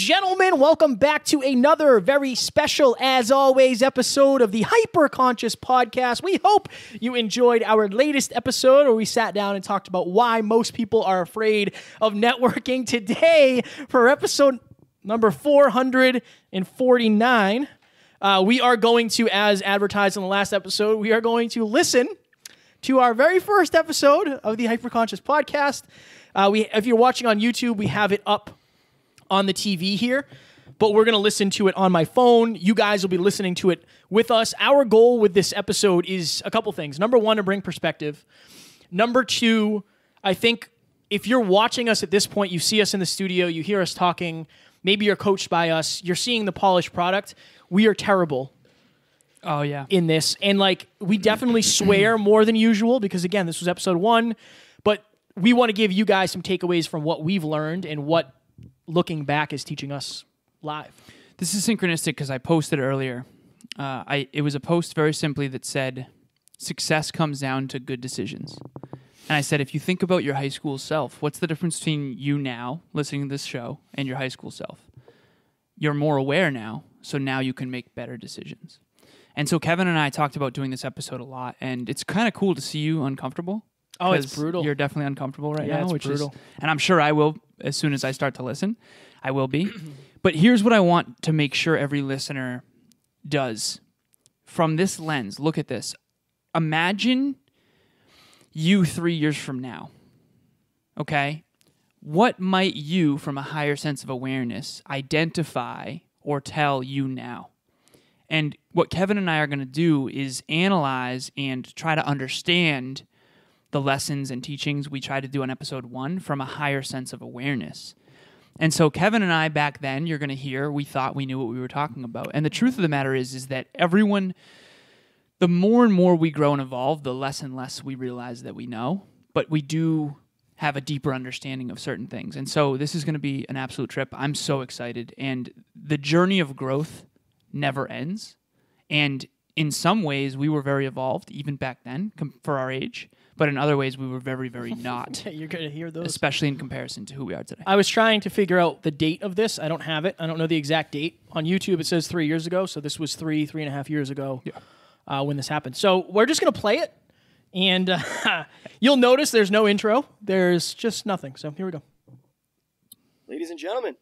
gentlemen, welcome back to another very special, as always, episode of the Hyperconscious Podcast. We hope you enjoyed our latest episode where we sat down and talked about why most people are afraid of networking. Today, for episode number 449, we are going to, as advertised in the last episode, we are going to listen to our very first episode of the Hyperconscious Podcast. If you're watching on YouTube, we have it up on the TV here, but we're going to listen to it on my phone. You guys will be listening to it with us. Our goal with this episode is a couple things. Number one, to bring perspective. Number two, I think if you're watching us at this point, you see us in the studio, you hear us talking, maybe you're coached by us, you're seeing the polished product. We are terrible. Oh, yeah. In this. And like, we definitely swear more than usual because, again, this was episode 1, but we want to give you guys some takeaways from what we've learned and what looking back is teaching us live. This is synchronistic because I posted earlier. It was a post very simply that said, success comes down to good decisions. And I said, if you think about your high school self, what's the difference between you now, listening to this show, and your high school self? You're more aware now, so now you can make better decisions. And so Kevin and I talked about doing this episode a lot, and it's kind of cool to see you uncomfortable. Oh, it's brutal. You're definitely uncomfortable right now. It's brutal. And I'm sure I will as soon as I start to listen. I will be. But here's what I want to make sure every listener does. From this lens, look at this. Imagine you 3 years from now. Okay? What might you, from a higher sense of awareness, identify or tell you now? And what Kevin and I are going to do is analyze and try to understand the lessons and teachings we tried to do on episode 1 from a higher sense of awareness. And so Kevin and I back then, you're going to hear, we thought we knew what we were talking about. And the truth of the matter is that everyone, the more and more we grow and evolve, the less and less we realize that we know. But we do have a deeper understanding of certain things. And so this is going to be an absolute trip. I'm so excited. And the journey of growth never ends. And in some ways, we were very evolved, even back then, for our age. But in other ways, we were very, very not. You're going to hear those. Especially in comparison to who we are today. I was trying to figure out the date of this. I don't have it. I don't know the exact date. On YouTube, it says 3 years ago. So this was 3.5 years ago when this happened. So we're just going to play it. And you'll notice there's no intro. There's just nothing. So here we go. Ladies and gentlemen,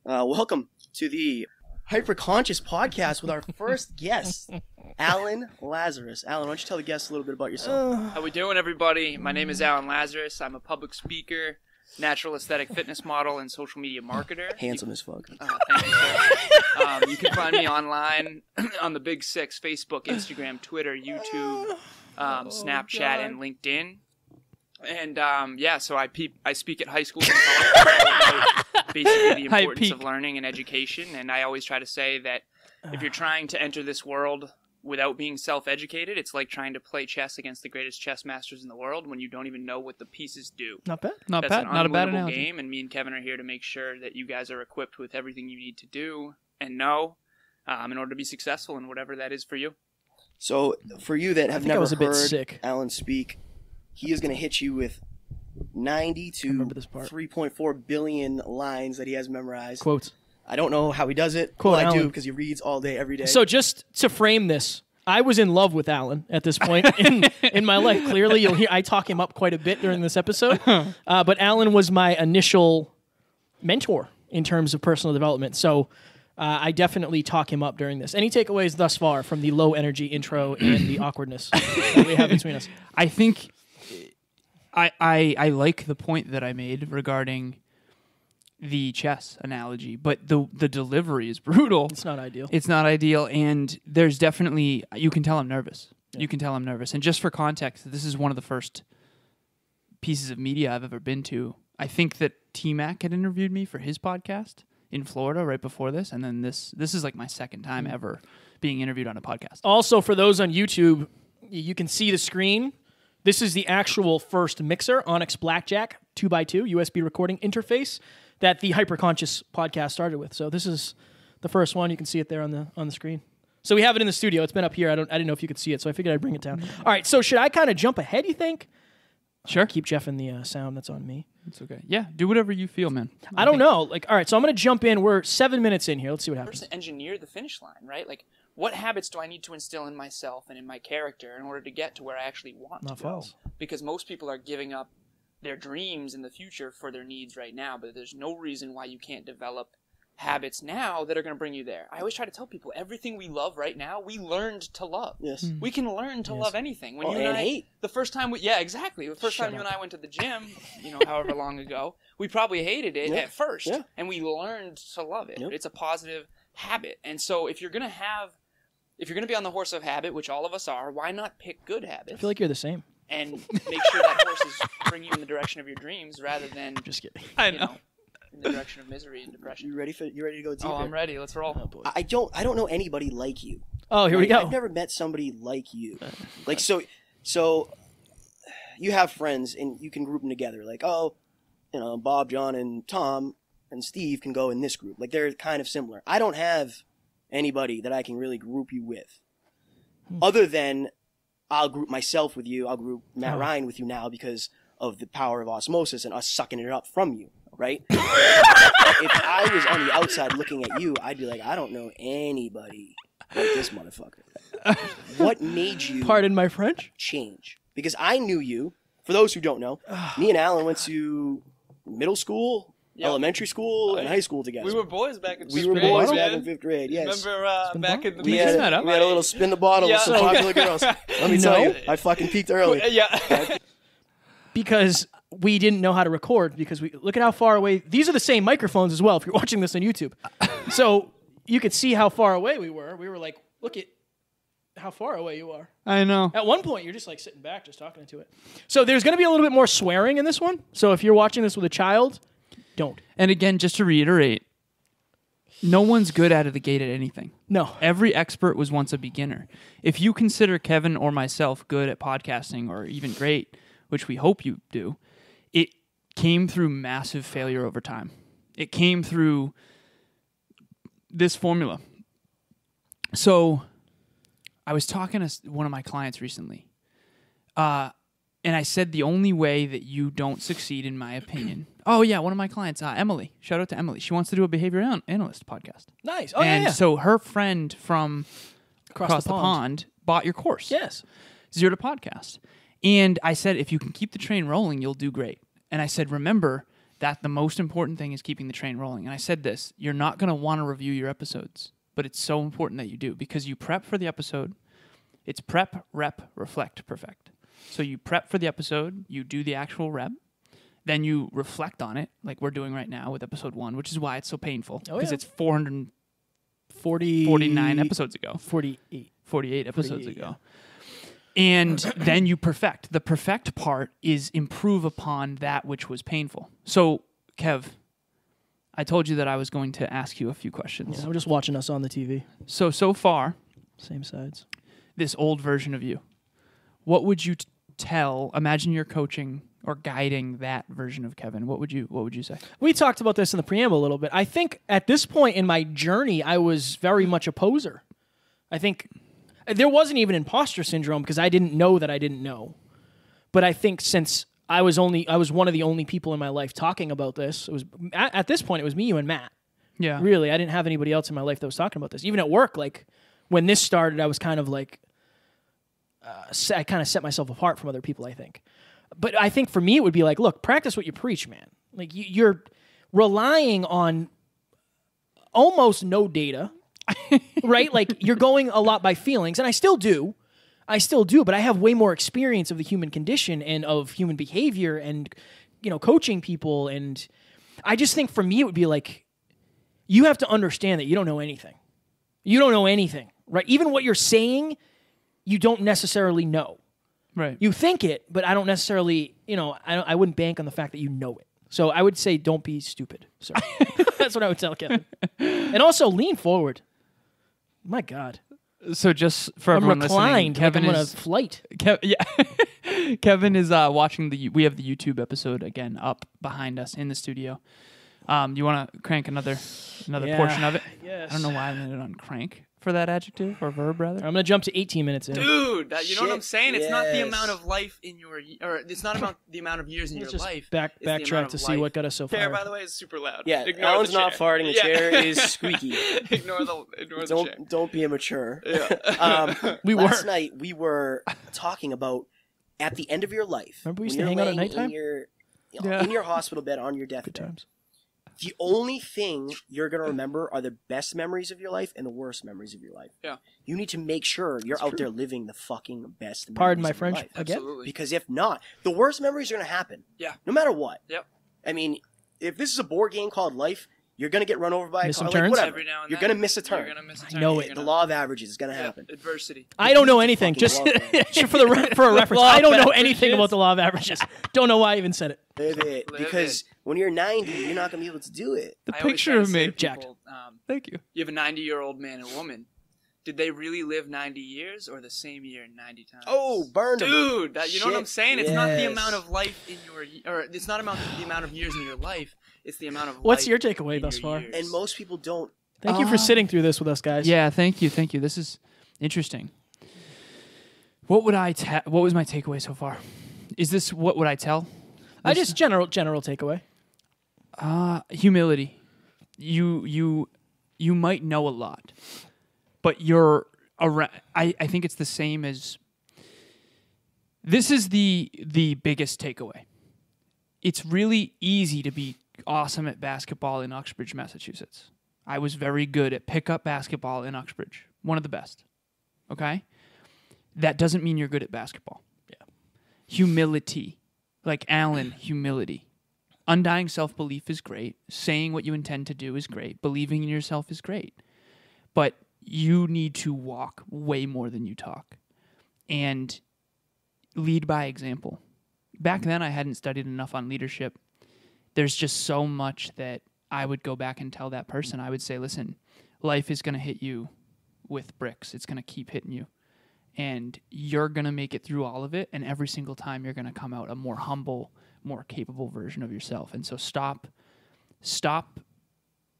welcome to the Hyperconscious Podcast with our first guest, Alan Lazarus. Alan, why don't you tell the guests a little bit about yourself? How we doing, everybody? My name is Alan Lazarus. I'm a public speaker, natural aesthetic fitness model, and social media marketer. Handsome as fuck. Thank you, sir. You can find me online on the Big Six: Facebook, Instagram, Twitter, YouTube, Snapchat, and LinkedIn. And so I speak at high schools and colleges about basically the importance of learning and education. And I always try to say that if you're trying to enter this world without being self-educated, it's like trying to play chess against the greatest chess masters in the world when you don't even know what the pieces do. Not bad. Not That's bad. an Not a bad unwinnable analogy. game, and me and Kevin are here to make sure that you guys are equipped with everything you need to do and know in order to be successful in whatever that is for you. So, for you that have never a bit heard sick. Alan speak, he is going to hit you with 90 to 3.4 billion lines that he has memorized. Quotes. I don't know how he does it. Quote Well, I do Alan. because he reads all day, every day. So just to frame this, I was in love with Alan at this point in my life. Clearly, you'll hear I talk him up quite a bit during this episode. But Alan was my initial mentor in terms of personal development. So I definitely talk him up during this. Any takeaways thus far from the low energy intro and the awkwardness that we have between us? I think I like the point that I made regarding the chess analogy, but the delivery is brutal. It's not ideal. It's not ideal, and there's definitely, you can tell I'm nervous. Yeah. You can tell I'm nervous. And just for context, this is one of the first pieces of media I've ever been to. I think that T-Mac had interviewed me for his podcast in Florida right before this, and then this is like my second time ever being interviewed on a podcast. Also, for those on YouTube, you can see the screen. This is the actual first mixer, Onyx Blackjack 2x2 USB recording interface that the Hyperconscious Podcast started with. So this is the first one. You can see it there on the screen. So we have it in the studio. It's been up here. I didn't know if you could see it, so I figured I'd bring it down. All right, so should I kind of jump ahead, you think? Sure. Keep Jeff in the sound that's on me. It's okay. Yeah, do whatever you feel, man. I don't know. Like, all right, so I'm going to jump in. We're 7 minutes in here. Let's see what happens. First, engineer the finish line, right? Like, what habits do I need to instill in myself and in my character in order to get to where I actually want Not to go? false. Because most people are giving up their dreams in the future for their needs right now, but there's no reason why you can't develop habits now that are going to bring you there. I always try to tell people everything we love right now, we learned to love. Yes. We can learn to love anything. When you and and I, hate. the first time exactly. The first Shut time you up. and I went to the gym, however long ago, we probably hated it at first, and we learned to love it. Yep. It's a positive habit. And so if you're going to be on the horse of habit, which all of us are, why not pick good habits? I feel like you're the same. And make sure that horses bring you in the direction of your dreams rather than Just kidding. I you know, in the direction of misery and depression. You ready to go deeper? Oh, I'm ready. Let's roll. Oh, boy. I don't know anybody like you. Oh, here we go. I've never met somebody like you. Like so you have friends and you can group them together. Like, Bob, John, and Tom and Steve can go in this group. Like, they're kind of similar. I don't have anybody that I can really group you with. Other than I'll group myself with you. I'll group Matt Ryan with you now because of the power of osmosis and us sucking it up from you, right? If I was on the outside looking at you, I'd be like, I don't know anybody like this motherfucker. What made you Pardon my French? change? Because I knew you. For those who don't know, me and Alan went to middle school, elementary school, and high school together. We were boys back in We were boys back in 5th grade, yes. Remember back in the We had a little spin the bottle with some popular girls. Let me tell you, I fucking peaked early. Yeah. Because we didn't know how to record because we look at how far away. These are the same microphones as well if you're watching this on YouTube. So you could see how far away we were. We were like, look at how far away you are. I know. At one point, you're just like sitting back, just talking to it. So there's going to be a little bit more swearing in this one. So if you're watching this with a child, don't. And again, just to reiterate, no one's good out of the gate at anything. No. Every expert was once a beginner. If you consider Kevin or myself good at podcasting or even great, which we hope you do, it came through massive failure over time. It came through this formula. So I was talking to one of my clients recently, and I said the only way that you don't succeed, in my opinion. Oh, yeah, one of my clients, Emily. Shout out to Emily. She wants to do a behavior analyst podcast. Nice. Oh, and yeah. so her friend from across the pond. pond bought your course. Yes. Zero to Podcast. And I said, if you can keep the train rolling, you'll do great. And I said, remember that the most important thing is keeping the train rolling. And I said this, you're not going to want to review your episodes, but it's so important that you do because you prep for the episode. It's prep, rep, reflect, perfect. So you prep for the episode, you do the actual rep, then you reflect on it, like we're doing right now with episode 1, which is why it's so painful because it's 449 episodes ago. 48 episodes ago. And then you perfect. The perfect part is improve upon that which was painful. So, Kev, I told you that I was going to ask you a few questions. Yeah, I'm just watching us on the TV. So far, Same sides. this old version of you, what would you tell? Imagine you're coaching or guiding that version of Kevin. What would you say? We talked about this in the preamble a little bit. I think at this point in my journey, I was very much a poser. I think there wasn't even imposter syndrome because I didn't know that I didn't know. But I think since I was one of the only people in my life talking about this, it was at this point it was me, you, and Matt. Yeah. Really, I didn't have anybody else in my life that was talking about this. Even at work, like when this started, I was kind of like, I kind of set myself apart from other people, I think. But I think for me, it would be like, look, practice what you preach, man. Like you're relying on almost no data, right? Like you're going a lot by feelings, and I still do, but I have way more experience of the human condition and of human behavior and, coaching people. And I just think for me, it would be like, you have to understand that you don't know anything. You don't know anything, right? Even what you're saying, you don't necessarily know. Right. You think it, but I don't necessarily, I wouldn't bank on the fact that you know it. So I would say don't be stupid, sir. That's what I would tell Kevin. And also lean forward. My God. So just for I'm everyone reclined. listening, Kevin like I'm on a is flight. Kevin is watching we have the YouTube episode again up behind us in the studio. You want to crank another Yeah. portion of it? Yes. I don't know why I landed on crank for that adjective or verb rather. I'm gonna jump to 18 minutes in. Dude, you know what I'm Shit, saying? It's not the yes. amount of life in your, or it's not about the amount of years in Let's your just life. backtrack it's the amount to of see life. what got us so far. Chair, by the way, is super loud. Yeah, Ignore Alan's the not chair. farting. The chair is squeaky. Ignore the chair. Don't be immature. Yeah. We Last were. night we were talking about at the end of your life. Remember we used when to you're hang out at laying nighttime? Yeah. in your hospital bed on your Good deathbed. times. The only thing you're going to remember are the best memories of your life and the worst memories of your life. Yeah. You need to make sure you're That's out true. there living the fucking best memories Pardon my of your French life. again. Absolutely. Because if not, the worst memories are going to happen. Yeah. No matter what. Yep. I mean, if this is a board game called life, you're going to get run over by Miss a some car. Like, turns? whatever. Every now and You're then, going to miss a turn. You're gonna miss a I turn. know You're it. The gonna- law of averages is going to yeah, happen. adversity. I don't know anything. fucking Just love that. for a reference, Law I don't of know anything averages. about the law of averages. Don't know why I even said it. Live it. Live Because when you're 90, you're not going to be able to do it. The I always picture try to of say me. to Jacked. people, Thank you. you have a 90-year-old man and woman. Did they really live 90 years or the same year 90 times? Oh, burned 'em. Dude, you know what I'm Shit, saying? It's not the yes. amount of life in your, or it's not the amount of years in your life. It's the amount of. What's life your takeaway in thus your far? years. And most people don't. Thank you for sitting through this with us, guys. Yeah, thank you. This is interesting. What would what was my takeaway so far? Is this what would I tell? I just general takeaway. Humility. You might know a lot, but you're around. I think it's the same as. This is the biggest takeaway. It's really easy to be awesome at basketball in Uxbridge, Massachusetts. I was very good at pickup basketball in Uxbridge. One of the best. Okay? That doesn't mean you're good at basketball. Yeah. Humility. Like Alan, humility. Undying self-belief is great. Saying what you intend to do is great. Believing in yourself is great. But you need to walk way more than you talk. And lead by example. Back then, I hadn't studied enough on leadership. There's just so much that I would go back and tell that person. I would say, listen, life is going to hit you with bricks. It's going to keep hitting you. And you're going to make it through all of it. And every single time, you're going to come out a more humble, more capable version of yourself. And so stop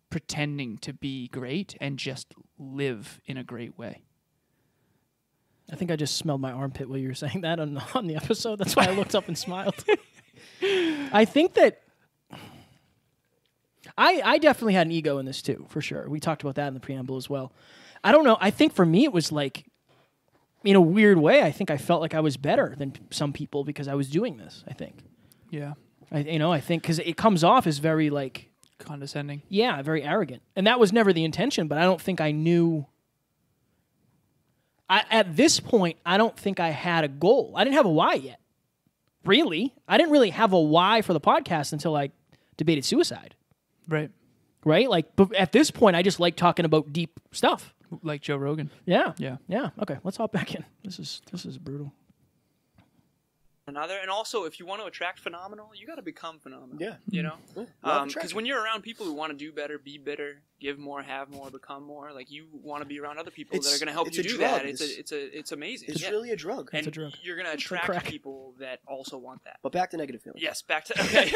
pretending to be great and just live in a great way. I think I just smelled my armpit while you were saying that on the episode. That's why I looked up and smiled. I think that I definitely had an ego in this too, for sure. We talked about that in the preamble as well. I don't know. I think for me it was like, in a weird way, I think I felt like I was better than some people because I was doing this, I think. Yeah. I think because it comes off as very like, Condescending. yeah, very arrogant. And that was never the intention, but I don't think I knew. At this point, I don't think I had a goal. I didn't have a why yet. Really. I didn't really have a why for the podcast until I debated suicide. Right. Right? Like, but at this point, I just like talking about deep stuff. Like Joe Rogan. Yeah. Yeah. Yeah. Okay, let's hop back in. This is brutal. another. And also, if you want to attract phenomenal, you got to become phenomenal. Yeah. You know? Cool. Love Because attraction. when you're around people who want to do better, be better, give more, have more, become more, like you want to be around other people that It's- are going to help it's you a do drug. that. It's amazing. It's Yeah. really a drug. And a drug. you're going to like attract crack. people that also want that. But back to negative feelings. Yes, back to okay.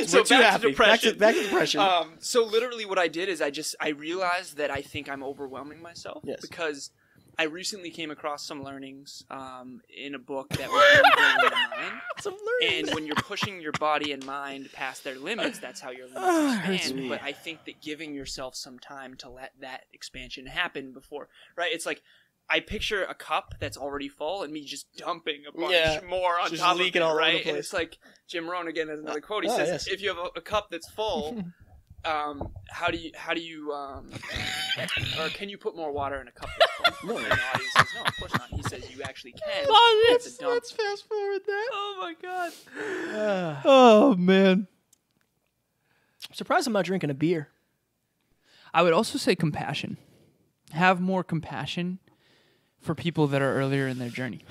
So We're too back happy. to depression. Back to depression. So literally, what I did is I realized that I think I'm overwhelming myself Yes. because I recently came across some learnings in a book that was really blowing my mind. Some learning. And when you're pushing your body and mind past their limits, that's how your it limits hurts expand. me. But I think that giving yourself some time to let that expansion happen before, right? It's like I picture a cup that's already full and me just dumping a bunch Yeah. more on Just top of it, leaking all over the right? And place. it's like Jim Rohn again has another quote. He Oh, says, yes. "If you have a cup that's full." How do you or can you put more water in a cup that's full? No. And the audience says, no, of course not. He says you actually can. Oh, It's a dump. let's fast forward that. Oh my god. Oh, man. I'm surprised I'm not drinking a beer. I would also say compassion. Have more compassion for people that are earlier in their journey.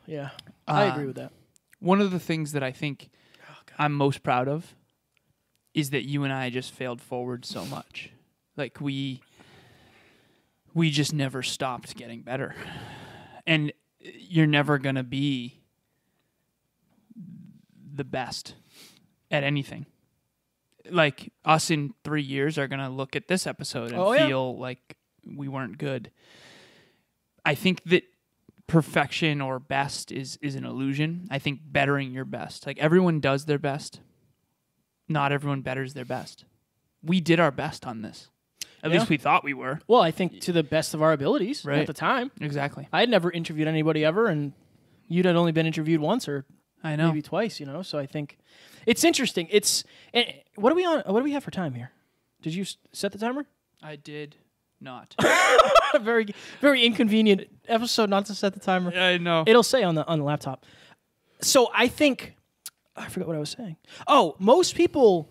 Yeah, I agree with that. One of the things that I think I'm most proud of is that you and I just failed forward so much. Like we just never stopped getting better. And you're never going to be the best at anything. like us in 3 years are going to look at this episode and feel like we weren't good. I think that perfection or best is an illusion. I think bettering your best. Like everyone does their best. Not everyone betters their best. We did our best on this. At least we thought we were. Well, I think to the best of our abilities at the time. Exactly. I had never interviewed anybody ever, and you'd had only been interviewed once or maybe twice, So I think it's interesting. What are we on? What do we have for time here? Did you set the timer? I did not. Very, very inconvenient episode not to set the timer. I know. It'll say on the laptop. So I think I forgot what I was saying. Oh, most people,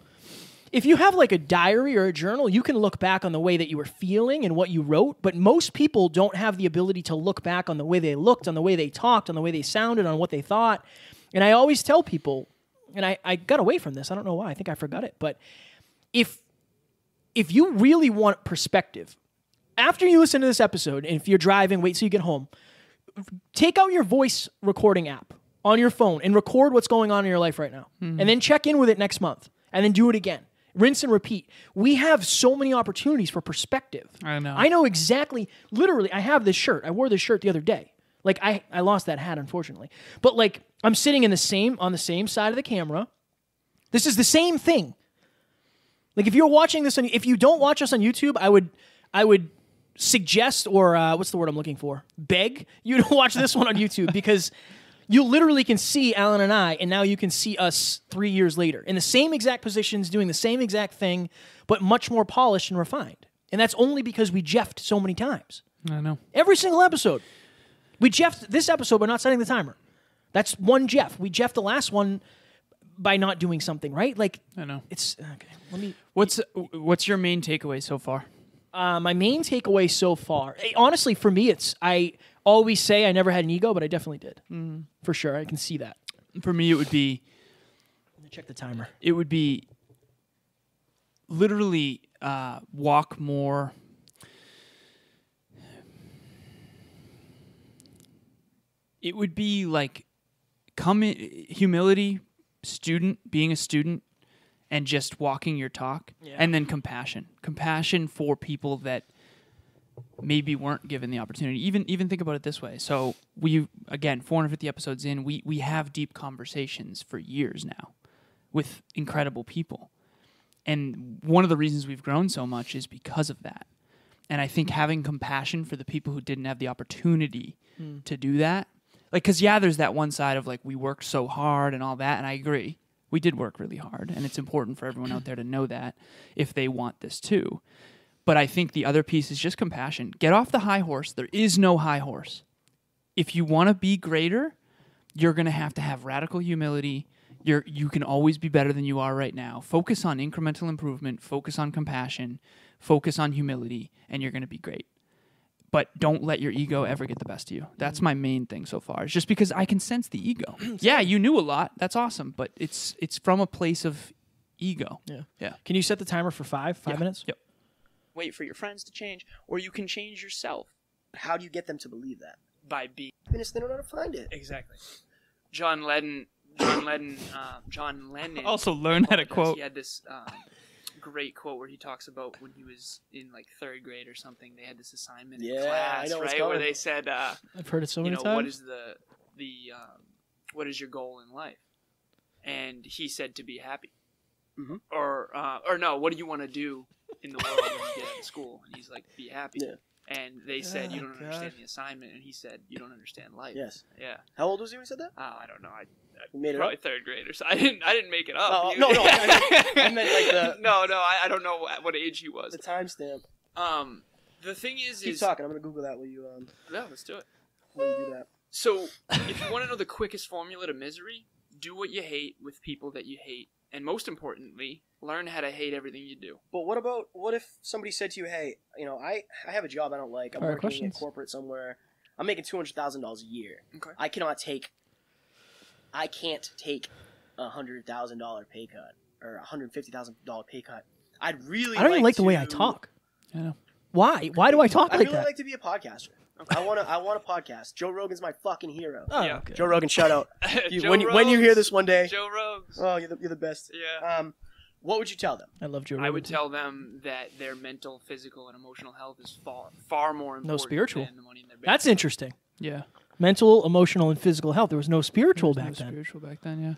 if you have like a diary or a journal, you can look back on the way that you were feeling and what you wrote, but most people don't have the ability to look back on the way they looked, on the way they talked, on the way they sounded, on what they thought. And I always tell people, and I got away from this, I don't know why, I think I forgot it, but if you really want perspective, after you listen to this episode, and if you're driving, wait till you get home, take out your voice recording app on your phone and record what's going on in your life right now. Mm-hmm. And then check in with it next month, and then do it again. Rinse and repeat. We have so many opportunities for perspective. I know. I know exactly, literally, I have this shirt. I wore this shirt the other day. Like, I lost that hat, unfortunately. But, like, I'm sitting on the same side of the camera. This is the same thing. Like, if you're watching this, if you don't watch us on YouTube, I would suggest, or what's the word I'm looking for? Beg you to watch this one on YouTube, because you literally can see Alan and I, and now you can see us 3 years later in the same exact positions, doing the same exact thing, but much more polished and refined. And that's only because we jeffed so many times. I know. Every single episode. We jeffed this episode by not setting the timer. That's one jeff. We jeffed the last one by not doing something, right? Like, I know. It's okay. What's your main takeaway so far? My main takeaway so far, honestly, for me, I always say I never had an ego, but I definitely did. Mm. For sure. I can see that. For me, it would be... Check the timer. It would be literally walk more... It would be like humility, being a student, and just walking your talk, and then compassion. Compassion for people that maybe weren't given the opportunity. Even think about it this way. So we, again, 450 episodes in, we have deep conversations for years now with incredible people. And one of the reasons we've grown so much is because of that. And I think having compassion for the people who didn't have the opportunity to do that, like, because there's that one side of like we worked so hard and all that, and I agree. We did work really hard, and it's important for everyone out there to know that if they want this too. But I think the other piece is just compassion. Get off the high horse. There is no high horse. If you want to be greater, you're going to have radical humility. You can always be better than you are right now. Focus on incremental improvement. Focus on compassion. Focus on humility, and you're going to be great. But don't let your ego ever get the best of you. That's my main thing so far. It's just because I can sense the ego. Yeah, you knew a lot. That's awesome. But it's from a place of ego. Yeah. Can you set the timer for 5 minutes? Yep. Wait for your friends to change, or you can change yourself. How do you get them to believe that? By being... They don't know how to find it. Exactly. John Lennon Also learn how to quote. He had this great quote where he talks about when he was in like 3rd grade or something. They had this assignment in class, I know right, where they said, I've heard it so many times. What is what is your goal in life? And he said to be happy. Mm-hmm. Or no, what do you want to do in the world when you get out of school? And he's like, be happy. Yeah. And they said, you don't understand the assignment. And he said, you don't understand life. Yes. Yeah. How old was he when he said that? I don't know. I made it probably up? 3rd grade or so. I didn't make it up. Oh, no. I meant like the... No, I don't know what age he was. The timestamp. The thing is... Keep talking. I'm going to Google that while you... Yeah, let's do it. While you do that. So, if you want to know the quickest formula to misery, do what you hate with people that you hate. And most importantly, learn how to hate everything you do. But what if somebody said to you, hey, I have a job I don't like. I'm working in corporate somewhere. I'm making $200,000 a year. Okay. I can't take $100,000 pay cut or $150,000 pay cut. I don't even like the way I talk. I know. Why? Why do I talk like that? I really like to be a podcaster. Okay. I want a podcast. Joe Rogan's my fucking hero. Oh, yeah. Okay. Joe Rogan, shout out. When you hear this one day, Joe Rogan. Oh, you're the best. Yeah. What would you tell them? I love Joe. I would Rogan. tell them that their mental, physical, and emotional health is far more important spiritual. than the money in their bank. That's interesting. Yeah. Mental, emotional, and physical health. There was no spiritual back then. Spiritual back then, yeah.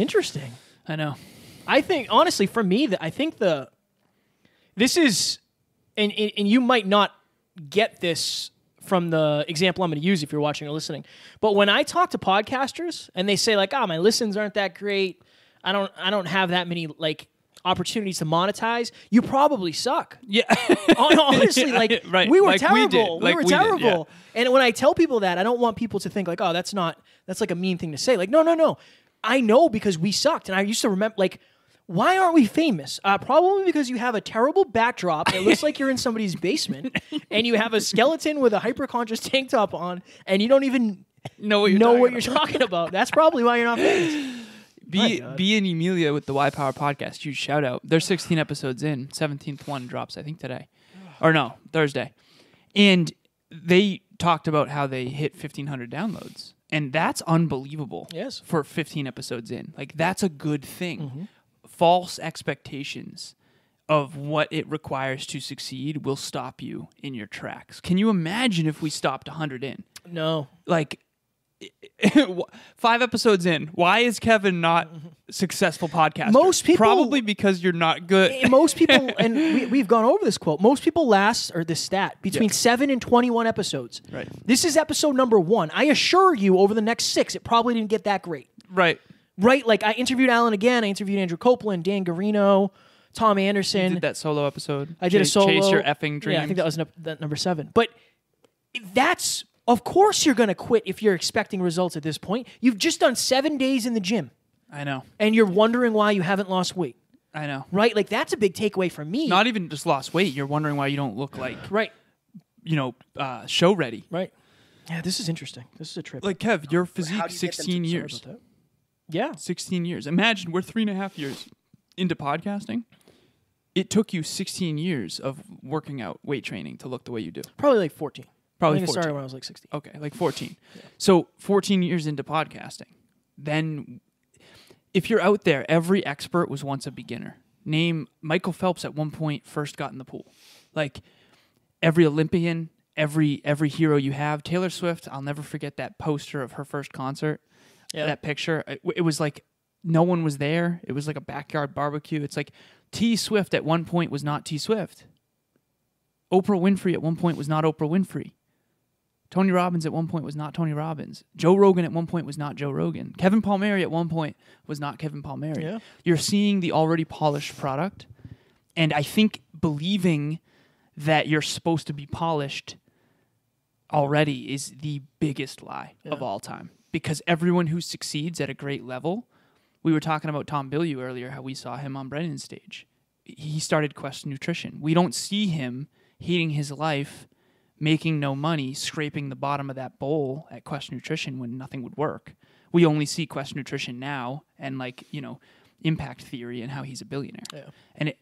Interesting. I know. I think, honestly, for me, I think this is, and you might not get this from the example I'm going to use if you're watching or listening, but when I talk to podcasters and they say like, my listens aren't that great, I don't have that many like opportunities to monetize, you probably suck. Yeah. Honestly, like right. we were Like terrible. we did. Terrible. And when I tell people that, I don't want people to think like, that's like a mean thing to say. Like, no. I know because we sucked. And I used to remember, like, why aren't we famous? Probably because you have a terrible backdrop. It looks like you're in somebody's basement, and you have a skeleton with a hyperconscious tank top on, and you don't even know what you're talking about. That's probably why you're not famous. B and Emilia with the Y Power podcast, huge shout out. They're 16 episodes in. 17th one drops, I think, today. Or no, Thursday. And they talked about how they hit 1,500 downloads. And that's unbelievable. Yes. For 15 episodes in. Like, that's a good thing. Mm-hmm. False expectations of what it requires to succeed will stop you in your tracks. Can you imagine if we stopped 100 in? No. Like, 5 episodes in, why is Kevin not successful podcaster? Most people, probably because you're not good. Most people, and we've gone over this quote, most people last, or this stat, between 7 and 21 episodes. Right. This is episode number 1. I assure you, over the next 6, it probably didn't get that great. Right. Right? Like, I interviewed Alan again, I interviewed Andrew Copeland, Dan Garino, Tom Anderson. You did that solo episode. I did a solo. Chase your effing dreams. Yeah, I think that was that number 7. But that's, of course you're going to quit if you're expecting results at this point. You've just done 7 days in the gym. I know. And you're wondering why you haven't lost weight. I know. Right? Like, that's a big takeaway for me. Not even just lost weight. You're wondering why you don't look like, right. Show ready. Right. Yeah, this is interesting. This is a trip. Like, Kev, your How physique, do you get them 16 to- years. sorry about Yeah. 16 years. Imagine we're 3.5 years into podcasting. It took you 16 years of working out, weight training to look the way you do. Probably like 14. Probably I think 14. I started when I was like 16. Okay, like 14. Yeah. So 14 years into podcasting. Then if you're out there, every expert was once a beginner. Name Michael Phelps at one point first got in the pool. Like every Olympian, every hero you have. Taylor Swift, I'll never forget that poster of her first concert. Yeah. That picture. It was like no one was there. It was like a backyard barbecue. It's like T Swift at one point was not T Swift. Oprah Winfrey at one point was not Oprah Winfrey. Tony Robbins at one point was not Tony Robbins. Joe Rogan at one point was not Joe Rogan. Kevin Palmieri at one point was not Kevin Palmieri. Yeah. You're seeing the already polished product, and I think believing that you're supposed to be polished already is the biggest lie of all time. Because everyone who succeeds at a great level, we were talking about Tom Bilyeu earlier, how we saw him on Brennan's stage. He started Quest Nutrition. We don't see him hating his life, making no money, scraping the bottom of that bowl at Quest Nutrition when nothing would work. We only see Quest Nutrition now and impact theory and how he's a billionaire. Yeah. And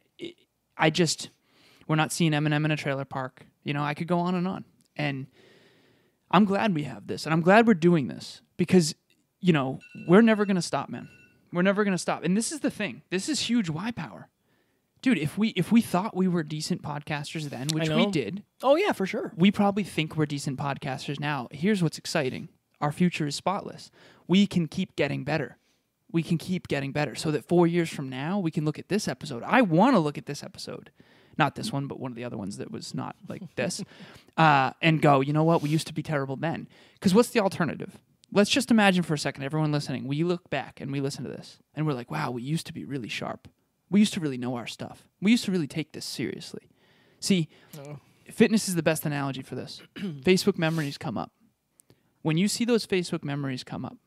we're not seeing Eminem in a trailer park. I could go on. And I'm glad we have this, and I'm glad we're doing this because, we're never going to stop, man. We're never going to stop. And this is the thing. This is huge Y power. Dude, if we thought we were decent podcasters then, which we did. Oh, yeah, for sure. We probably think we're decent podcasters now. Here's what's exciting. Our future is spotless. We can keep getting better. So that 4 years from now, we can look at this episode. I want to look at this episode. Not this one, but one of the other ones that was not like this. And go, you know what? We used to be terrible then. Because what's the alternative? Let's just imagine for a second, everyone listening, we look back and we listen to this. And we're like, wow, we used to be really sharp. We used to really know our stuff. We used to really take this seriously. See, fitness is the best analogy for this. Facebook memories come up. When you see those Facebook memories come up,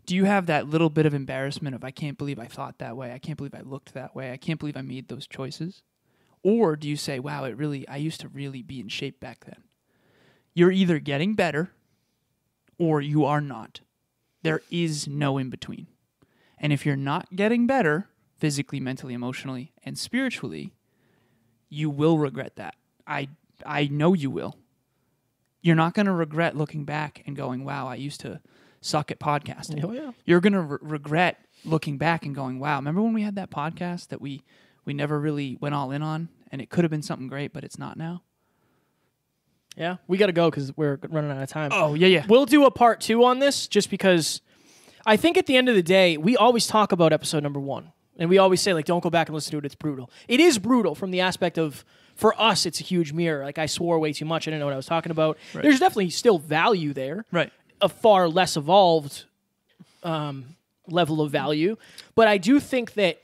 do you have that little bit of embarrassment of, I can't believe I thought that way. I can't believe I looked that way. I can't believe I made those choices. Or do you say, wow, I used to really be in shape back then. You're either getting better or you are not. There is no in between. And if you're not getting better, physically, mentally, emotionally, and spiritually, you will regret that. I know you will. You're not going to regret looking back and going, wow, I used to suck at podcasting. Oh, yeah. You're going to regret looking back and going, wow, remember when we had that podcast that we never really went all in on, and it could have been something great, but it's not now? Yeah, we got to go because we're running out of time. Oh, yeah. We'll do a part 2 on this just because I think at the end of the day, we always talk about episode number 1. And we always say, like, don't go back and listen to it. It's brutal. It is brutal from the aspect of, for us, it's a huge mirror. Like, I swore way too much. I didn't know what I was talking about. Right. There's definitely still value there. Right. A far less evolved level of value. But I do think that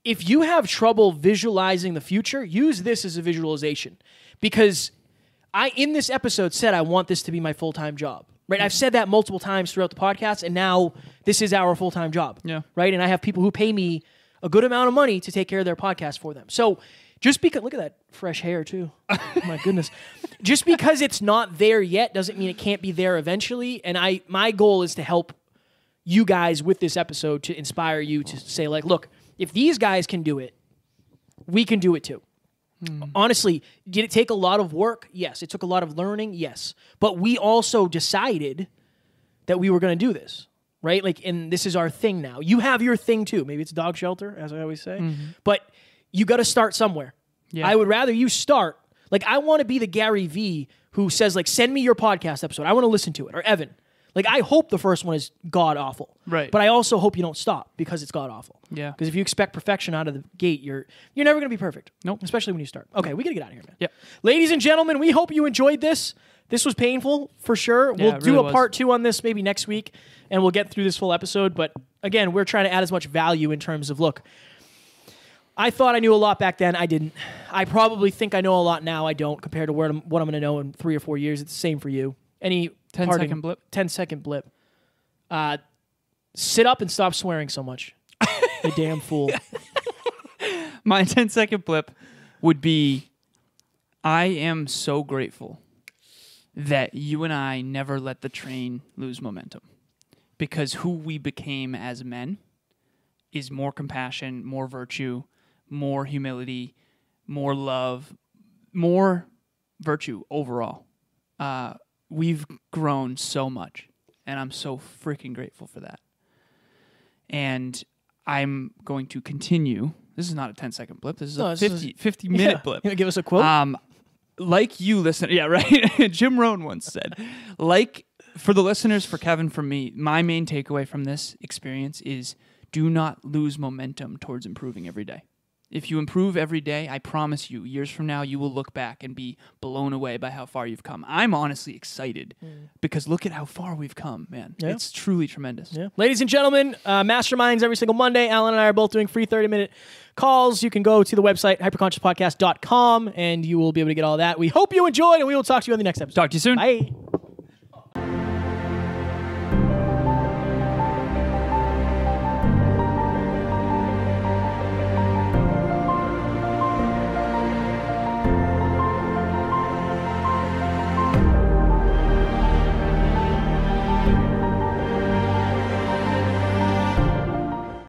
if you have trouble visualizing the future, use this as a visualization. Because I, in this episode, said I want this to be my full-time job. Right? I've said that multiple times throughout the podcast, and now this is our full-time job. Yeah. Right? And I have people who pay me a good amount of money to take care of their podcast for them. So just because, look at that fresh hair too. My goodness. Just because it's not there yet doesn't mean it can't be there eventually. And my goal is to help you guys with this episode to inspire you to say, like, look, if these guys can do it, we can do it too. Honestly, did it take a lot of work? Yes. It took a lot of learning? Yes. But we also decided that we were going to do this, right? Like, and this is our thing now. You have your thing too. Maybe it's dog shelter, as I always say. But you got to start somewhere. Yeah. I would rather you start. Like, I want to be the Gary V who says, like, send me your podcast episode. I want to listen to it. Or Evan. Like, I hope the first one is god-awful. Right. But I also hope you don't stop because it's god-awful. Yeah. Because if you expect perfection out of the gate, you're never going to be perfect. Nope. Especially when you start. Okay, we got to get out of here, man. Yep. Ladies and gentlemen, we hope you enjoyed this. This was painful, for sure. Yeah, We'll it do really a was. part 2 on this maybe next week, and we'll get through this full episode. But, again, we're trying to add as much value in terms of, look, I thought I knew a lot back then. I didn't. I probably think I know a lot now. I don't, compared to what I'm going to know in 3 or 4 years. It's the same for you. Any 10-second blip? 10-second blip. Sit up and stop swearing so much. You damn fool. My 10-second blip would be, I am so grateful that you and I never let the train lose momentum. Because who we became as men is more compassion, more virtue, more humility, more love, more virtue overall. We've grown so much, and I'm so freaking grateful for that. And I'm going to continue. This is not a 10-second blip. This is a 50-minute blip. You gonna give us a quote? Like you listen, yeah, right. Jim Rohn once said, like for the listeners, for Kevin, from me, my main takeaway from this experience is do not lose momentum towards improving every day. If you improve every day, I promise you, years from now, you will look back and be blown away by how far you've come. I'm honestly excited because look at how far we've come, man. Yeah. It's truly tremendous. Yeah. Ladies and gentlemen, Masterminds every single Monday. Alan and I are both doing free 30-minute calls. You can go to the website, hyperconsciouspodcast.com, and you will be able to get all that. We hope you enjoyed, and we will talk to you on the next episode. Talk to you soon. Bye.